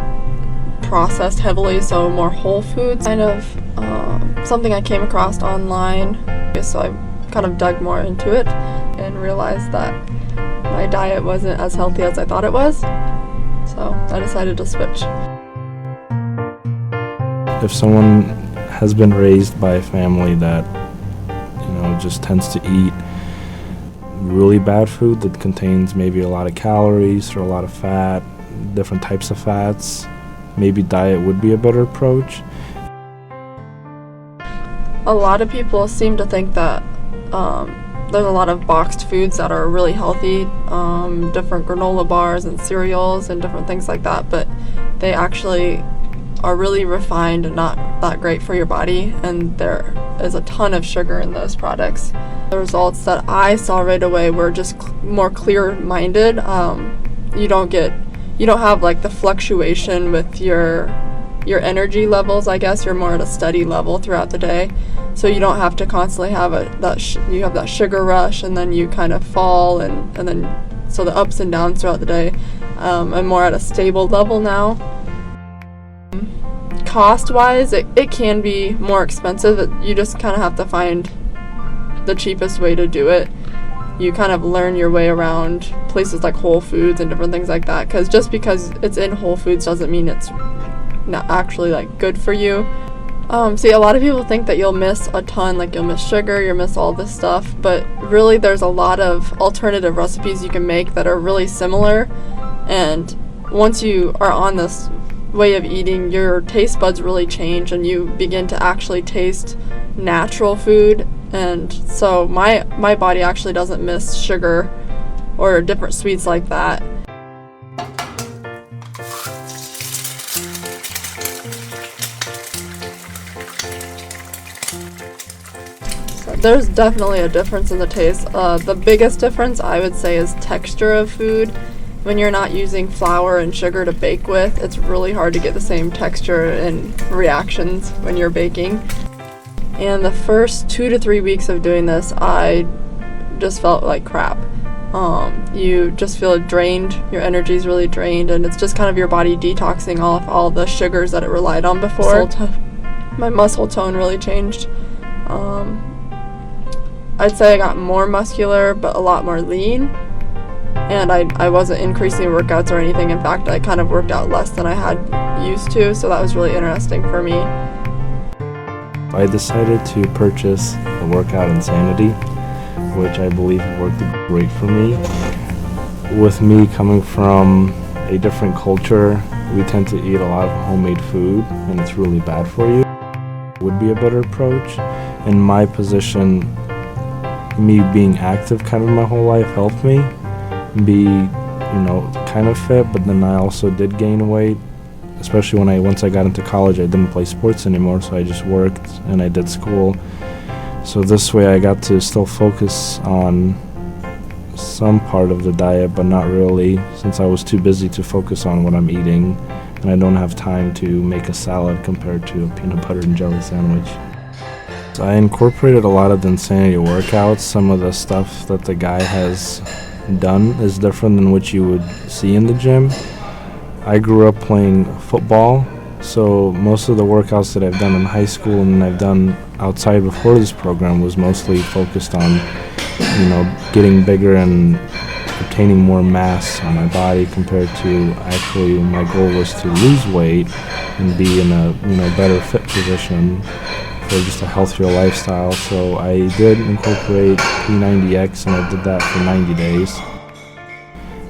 processed heavily, so more whole foods. Kind of something I came across online, so I kind of dug more into it and realized that my diet wasn't as healthy as I thought it was, so I decided to switch. If someone has been raised by a family that just tends to eat really bad food that contains maybe a lot of calories or a lot of fat, different types of fats, maybe diet would be a better approach. A lot of people seem to think that there's a lot of boxed foods that are really healthy, different granola bars and cereals and different things like that, but they actually are really refined and not that great for your body, and there is a ton of sugar in those products. The results that I saw right away were just more clear-minded. You don't have the fluctuation with your energy levels, I guess. You're more at a steady level throughout the day, so you don't have to constantly have you have that sugar rush, and then you kind of fall, and then so the ups and downs throughout the day. I'm more at a stable level now. Cost-wise, it can be more expensive. You just kind of have to find the cheapest way to do it. You kind of learn your way around places like Whole Foods and different things like that, because just because it's in Whole Foods doesn't mean it's not actually good for you. See, a lot of people think that you'll miss a ton, you'll miss sugar, you'll miss all this stuff, but really there's a lot of alternative recipes you can make that are really similar, and once you are on this way of eating, your taste buds really change and you begin to actually taste natural food, and so my body actually doesn't miss sugar or different sweets like that. So there's definitely a difference in the taste. The biggest difference I would say is texture of food. when you're not using flour and sugar to bake with, it's really hard to get the same texture and reactions when you're baking. And the first 2 to 3 weeks of doing this, I just felt like crap. You just feel drained, your energy's really drained, and it's just kind of your body detoxing off all the sugars that it relied on before. My muscle tone really changed. I'd say I got more muscular, but a lot more lean. And I wasn't increasing workouts or anything. In fact, I kind of worked out less than I had used to, so that was really interesting for me. I decided to purchase the Workout Insanity, which I believe worked great for me. With me coming from a different culture, we tend to eat a lot of homemade food, and it's really bad for you. Would be a better approach. In my position, me being active kind of my whole life helped me be, kind of fit, but then I also did gain weight, especially once I got into college. I didn't play sports anymore, so I just worked and I did school. So this way I got to still focus on some part of the diet, but not really, since I was too busy to focus on what I'm eating, and I don't have time to make a salad compared to a peanut butter and jelly sandwich. So I incorporated a lot of the Insanity workouts. Some of the stuff that the guy has done is different than what you would see in the gym. I grew up playing football, so most of the workouts that I've done in high school and I've done outside before this program was mostly focused on, getting bigger and obtaining more mass on my body, compared to actually my goal was to lose weight and be in a better fit position for just a healthier lifestyle. So I did incorporate P90X, and I did that for 90 days.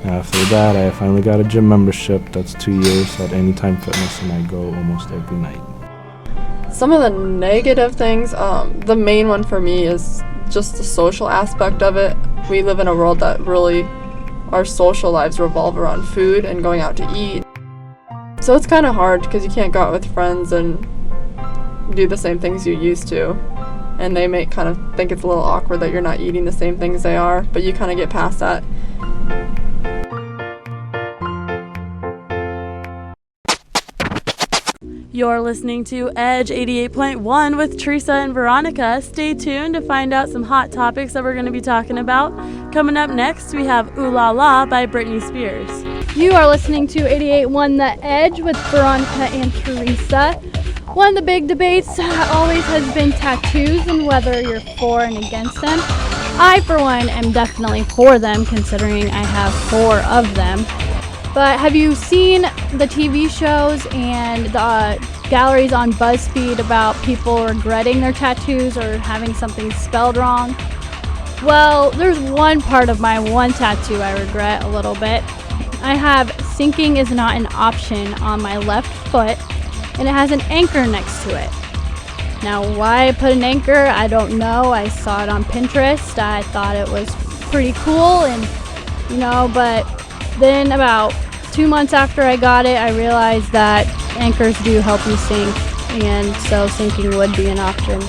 After that, I finally got a gym membership. That's 2 years at Anytime Fitness, and I go almost every night. Some of the negative things, the main one for me is just the social aspect of it. We live in a world that really, our social lives revolve around food and going out to eat. So it's kind of hard because you can't go out with friends and do the same things you used to. And they may kind of think it's a little awkward that you're not eating the same things they are, but you kind of get past that. You're listening to Edge 88.1 with Theresa and Veronica. Stay tuned to find out some hot topics that we're going to be talking about. Coming up next, we have Ooh La La by Britney Spears. You are listening to 88.1 The Edge with Veronica and Theresa. One of the big debates always has been tattoos and whether you're for and against them. I, for one, am definitely for them, considering I have 4 of them. But have you seen the TV shows and the galleries on BuzzFeed about people regretting their tattoos or having something spelled wrong? Well, there's one part of my one tattoo I regret a little bit. I have "sinking is not an option" on my left foot, and it has an anchor next to it. Now, why I put an anchor, I don't know. I saw it on Pinterest. I thought it was pretty cool, and but then about 2 months after I got it, I realized that anchors do help you sink, and so sinking would be an option.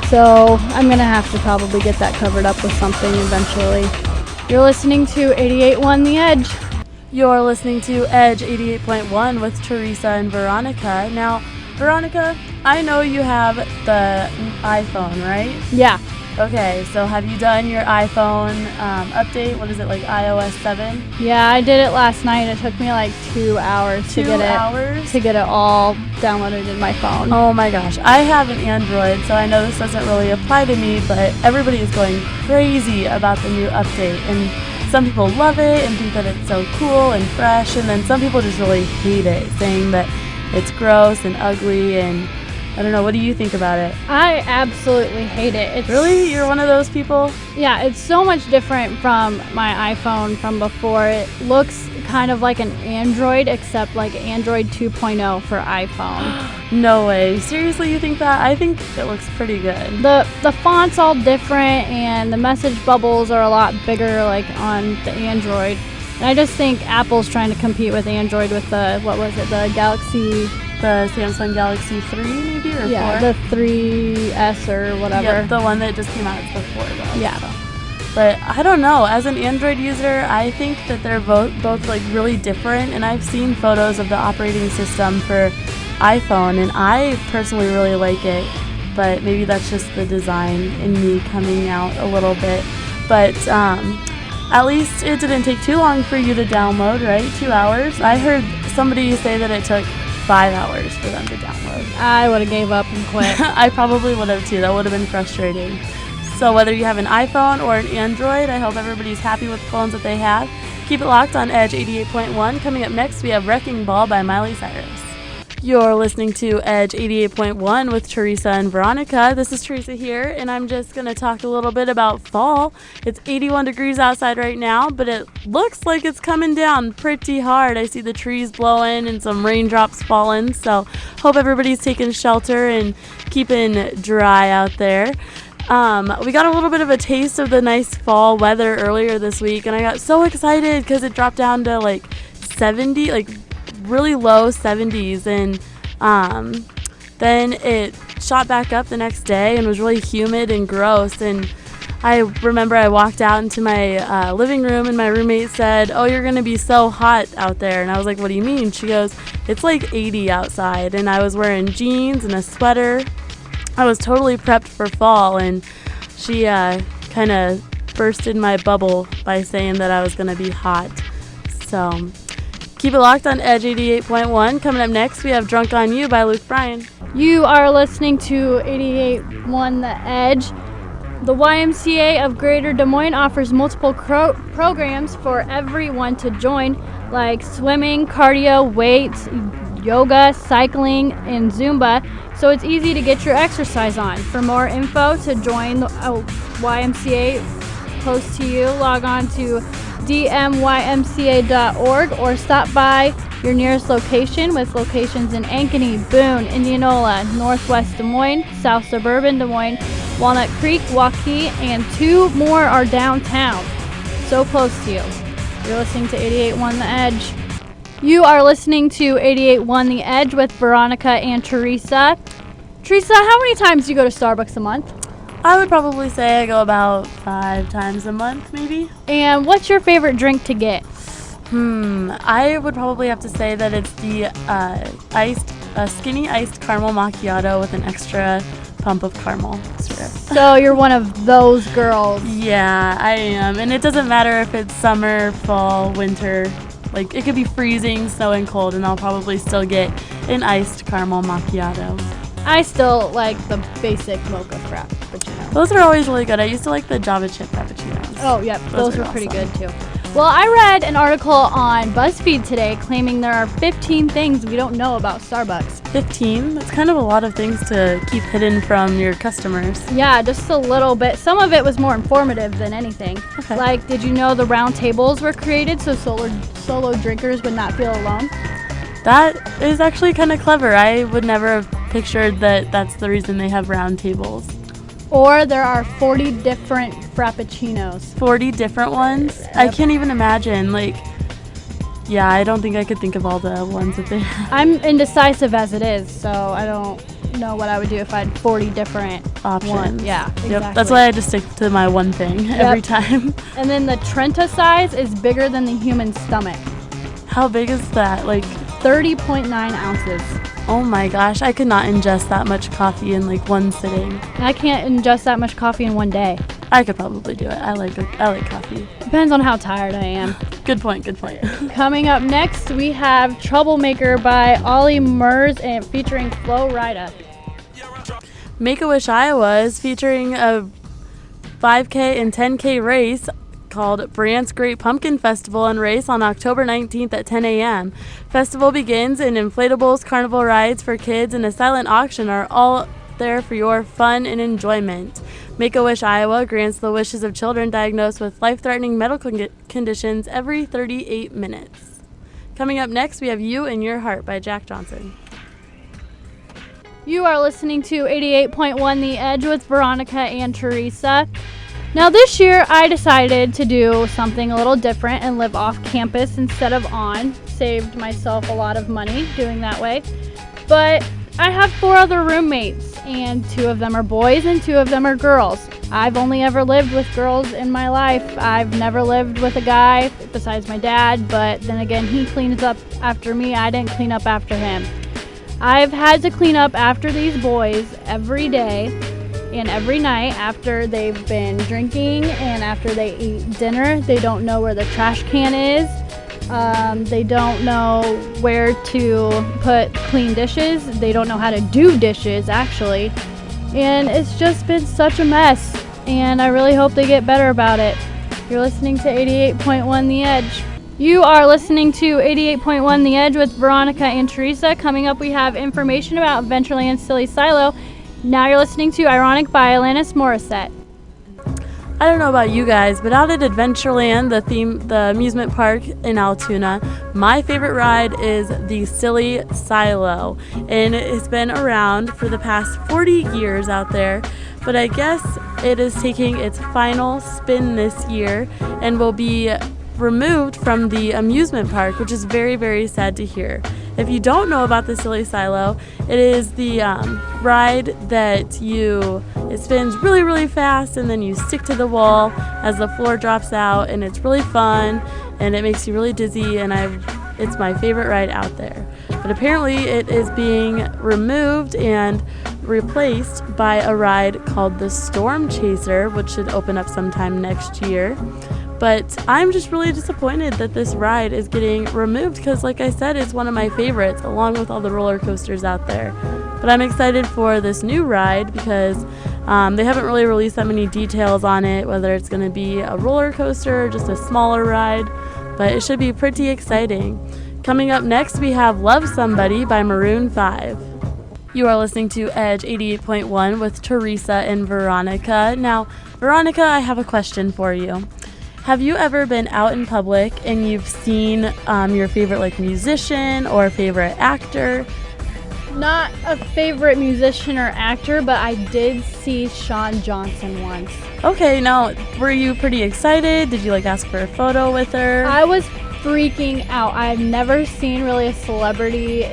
So I'm gonna have to probably get that covered up with something eventually. You're listening to 88.1 The Edge. You're listening to Edge 88.1 with Theresa and Veronica. Now, Veronica, I know you have the iPhone, right? Yeah. Okay, so have you done your iPhone update? What is it, like iOS 7? Yeah, I did it last night. It took me like 2 hours to get it all downloaded in my phone. Oh my gosh. I have an Android, so I know this doesn't really apply to me, but everybody is going crazy about the new update. And some people love it and think that it's so cool and fresh, and then some people just really hate it, saying that it's gross and ugly, and I don't know, what do you think about it? I absolutely hate it. Really? You're one of those people? Yeah, it's so much different from my iPhone from before. It looks kind of like an Android, except like Android 2.0 for iPhone. No way. Seriously, you think that? I think it looks pretty good. The font's all different, and the message bubbles are a lot bigger like on the Android. And I just think Apple's trying to compete with Android with the Samsung Galaxy 3 maybe, or 4? Yeah, the 3S or whatever. Yeah, the one that just came out before though. Yeah. But I don't know. As an Android user, I think that they're both like really different. And I've seen photos of the operating system for iPhone, and I personally really like it. But maybe that's just the design in me coming out a little bit. But at least it didn't take too long for you to download, right? 2 hours. I heard somebody say that it took 5 hours for them to download. I would have gave up and quit. I probably would have too. That would have been frustrating. So whether you have an iPhone or an Android, I hope everybody's happy with the phones that they have. Keep it locked on Edge 88.1. Coming up next, we have Wrecking Ball by Miley Cyrus. You're listening to Edge 88.1 with Theresa and Veronica. This is Theresa here, and I'm just going to talk a little bit about fall. It's 81 degrees outside right now, but it looks like it's coming down pretty hard. I see the trees blowing and some raindrops falling, so hope everybody's taking shelter and keeping dry out there. We got a little bit of a taste of the nice fall weather earlier this week, and I got so excited because it dropped down to like 70, like really low 70s, and then it shot back up the next day and was really humid and gross. And I remember I walked out into my living room, and my roommate said, "Oh, you're gonna be so hot out there." And I was like, "What do you mean?" She goes, "It's like 80 outside." And I was wearing jeans and a sweater. I was totally prepped for fall, and she kind of bursted my bubble by saying that I was going to be hot. So keep it locked on Edge 88.1. Coming up next, we have Drunk on You by Luke Bryan. You are listening to 88.1 The Edge. The YMCA of Greater Des Moines offers multiple programs for everyone to join, like swimming, cardio, weights, yoga, cycling, and Zumba, so it's easy to get your exercise on. For more info to join the YMCA close to you, log on to dmymca.org or stop by your nearest location, with locations in Ankeny, Boone, Indianola, Northwest Des Moines, South Suburban Des Moines, Walnut Creek, Waukee, and 2 more are downtown. So close to you. You're listening to 88.1 The Edge. You are listening to 88.1 The Edge with Veronica and Theresa. Theresa, how many times do you go to Starbucks a month? I would probably say I go about 5 times a month, maybe. And what's your favorite drink to get? I would probably have to say that it's the skinny iced caramel macchiato with an extra pump of caramel syrup. So you're one of those girls. Yeah, I am. And it doesn't matter if it's summer, fall, winter. Like, it could be freezing, snowing, cold, and I'll probably still get an iced caramel macchiato. I still like the basic mocha frappuccino. Those are always really good. I used to like the Java chip frappuccinos. Oh, yep. Those were pretty good, too. Well, I read an article on BuzzFeed today claiming there are 15 things we don't know about Starbucks. 15? That's kind of a lot of things to keep hidden from your customers. Yeah, just a little bit. Some of it was more informative than anything. Okay. Like, did you know the round tables were created so solo drinkers would not feel alone? That is actually kind of clever. I would never have pictured that that's the reason they have round tables. Or there are 40 different frappuccinos. 40 different ones? Yep. I can't even imagine. Like, yeah, I don't think I could think of all the ones that they have. I'm indecisive as it is, so I don't know what I would do if I had 40 different options. Ones. Yeah, exactly. Yep, that's why I just stick to my one thing every time. And then the Trenta size is bigger than the human stomach. How big is that? Like 30.9 ounces. Oh my gosh, I could not ingest that much coffee in like one sitting. I can't ingest that much coffee in one day. I could probably do it. I like coffee. Depends on how tired I am. Good point. Coming up next, we have Troublemaker by Ollie Murs and featuring Flo Rida. Make-A-Wish, Iowa is featuring a 5K and 10K race called Brandt's Great Pumpkin Festival and Race on October 19th at 10 a.m. Festival begins, and inflatables, carnival rides for kids, and a silent auction are all there for your fun and enjoyment. Make-A-Wish Iowa grants the wishes of children diagnosed with life-threatening medical conditions every 38 minutes. Coming up next, we have You in Your Heart by Jack Johnson. You are listening to 88.1 The Edge with Veronica and Theresa. Now this year I decided to do something a little different and live off campus instead of on. Saved myself a lot of money doing that way. But I have 4 other roommates, and 2 of them are boys and 2 of them are girls. I've only ever lived with girls in my life. I've never lived with a guy besides my dad, but then again, he cleans up after me. I didn't clean up after him. I've had to clean up after these boys every day and every night after they've been drinking and after they eat dinner. They don't know where the trash can is. They don't know where to put clean dishes. They don't know how to do dishes, actually. And it's just been such a mess. And I really hope they get better about it. You're listening to 88.1 The Edge. You are listening to 88.1 The Edge with Veronica and Theresa. Coming up, we have information about Adventureland's Silly Silo. Now you're listening to Ironic by Alanis Morissette. I don't know about you guys, but out at Adventureland, the amusement park in Altoona, my favorite ride is the Silly Silo. And it has been around for the past 40 years out there, but I guess it is taking its final spin this year and will be removed from the amusement park, which is very, very sad to hear. If you don't know about the Silly Silo, it is the ride that it spins really, really fast, and then you stick to the wall as the floor drops out, and it's really fun, and it makes you really dizzy, and it's my favorite ride out there. But apparently it is being removed and replaced by a ride called the Storm Chaser, which should open up sometime next year. But I'm just really disappointed that this ride is getting removed because, like I said, it's one of my favorites along with all the roller coasters out there. But I'm excited for this new ride because they haven't really released that many details on it, whether it's going to be a roller coaster or just a smaller ride. But it should be pretty exciting. Coming up next, we have Love Somebody by Maroon 5. You are listening to Edge 88.1 with Theresa and Veronica. Now, Veronica, I have a question for you. Have you ever been out in public and you've seen your favorite musician or favorite actor? Not a favorite musician or actor, but I did see Shawn Johnson once. Okay, now were you pretty excited? Did you ask for a photo with her? I was freaking out. I've never seen really a celebrity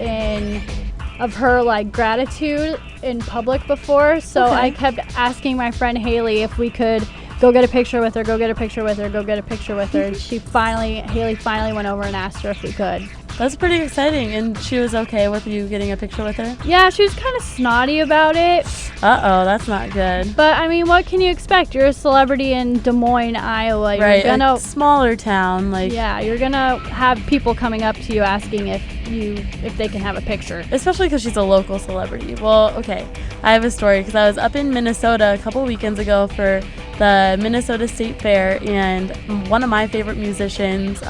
of her gratitude in public before, so okay. I kept asking my friend Haley if we could go get a picture with her, go get a picture with her, go get a picture with her. And Haley finally went over and asked her if we could. That's pretty exciting. And she was okay with you getting a picture with her? Yeah, she was kind of snotty about it. Uh-oh, that's not good. But, I mean, what can you expect? You're a celebrity in Des Moines, Iowa. Right, a smaller town. Yeah, you're going to have people coming up to you asking if they can have a picture. Especially because she's a local celebrity. Well, okay, I have a story because I was up in Minnesota a couple weekends ago for the Minnesota State Fair, and one of my favorite musicians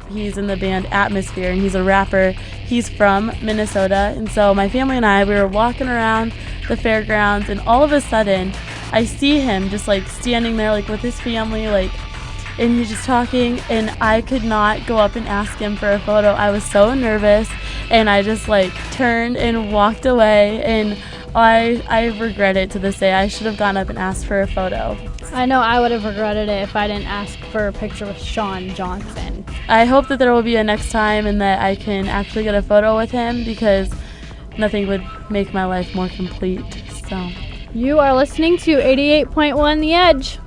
he's in the band Atmosphere, and he's a rapper. He's from Minnesota, and so my family and we were walking around the fairgrounds, and all of a sudden I see him just standing there with his family and he's just talking, and I could not go up and ask him for a photo. I was so nervous, and I just turned and walked away, and I regret it to this day. I should have gone up and asked for a photo. I know I would have regretted it if I didn't ask for a picture with Shawn Johnson. I hope that there will be a next time and that I can actually get a photo with him because nothing would make my life more complete. So, you are listening to 88.1 The Edge.